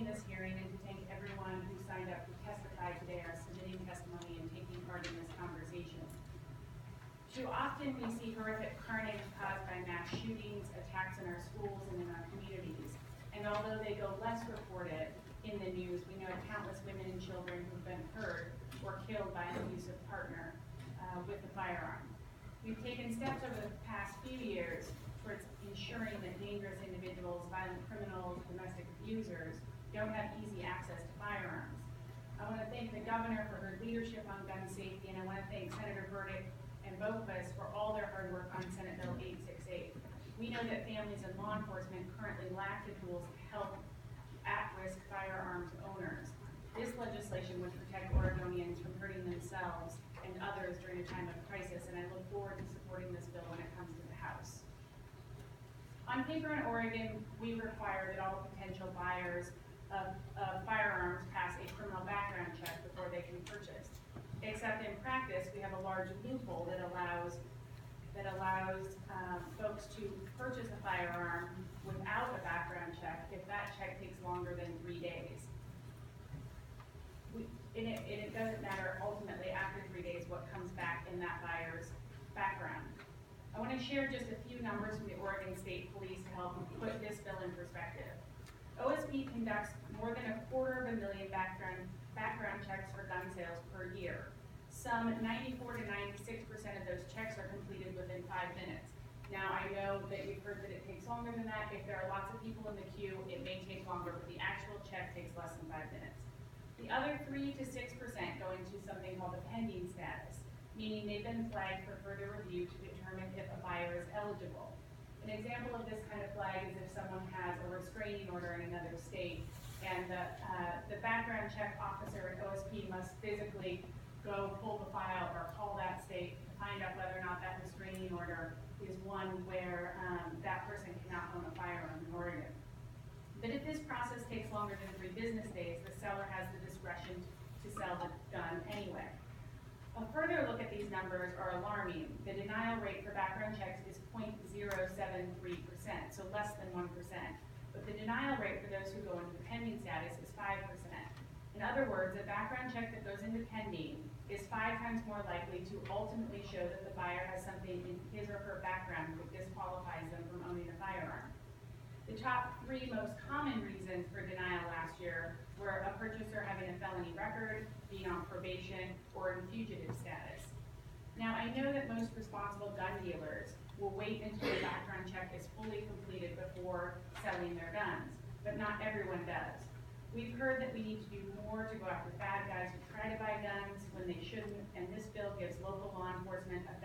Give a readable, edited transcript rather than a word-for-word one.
holding this hearing and to thank everyone who signed up to testify today or submitting testimony and taking part in this conversation. Too often we see horrific carnage caused by mass shootings, attacks in our schools and in our communities. And although they go less reported in the news, we know countless women and children who've been hurt or killed by an abusive partner with a firearm. We've taken steps over the past few years towards ensuring that dangerous individuals, violent criminals, domestic abusers don't have easy access to firearms. I want to thank the governor for her leadership on gun safety, and I want to thank Senator Burdick and both of us for all their hard work on Senate Bill 868. We know that families and law enforcement currently lack the tools to help at-risk firearms owners. This legislation would protect Oregonians from hurting themselves and others during a time of crisis, and I look forward to supporting this bill when it comes to the House. On paper in Oregon, we require that all potential buyers of firearms pass a criminal background check before they can purchase. Except in practice, we have a large loophole that allows folks to purchase a firearm without a background check if that check takes longer than 3 days. It doesn't matter ultimately after 3 days what comes back in that buyer's background. I want to share just a few numbers from the Oregon State Police to help put this bill in perspective. OSP conducts more than 250,000 background checks for gun sales per year. Some 94 to 96% of those checks are completed within 5 minutes. Now, I know that you've heard that it takes longer than that. If there are lots of people in the queue, it may take longer, but the actual check takes less than 5 minutes. The other 3 to 6% go into something called a pending status, meaning they've been flagged for further review to determine if a buyer is eligible. An example of this kind of flag is if someone has a restraining order in another state, and the background check officer at OSP must physically go pull the file or call that state to find out whether or not that restraining order is one where that person cannot own a firearm in Oregon. But if this process takes longer than 3 business days, the seller has the discretion to sell the gun anyway. A further look at these numbers are alarming. The denial rate for background checks is 0.073%, so less than 1%. But the denial rate for those who go into the pending status is 5%. In other words, a background check that goes into pending is 5 times more likely to ultimately show that the buyer has something in his or her background that disqualifies them from owning a firearm. The top 3 most common reasons for denial last year were a purchaser having a felony record, being on probation, or in fugitive status. Now, I know that most responsible gun dealers will wait until the background check is fully completed before selling their guns, but not everyone does. We've heard that we need to do more to go after bad guys who try to buy guns when they shouldn't, and this bill gives local law enforcement a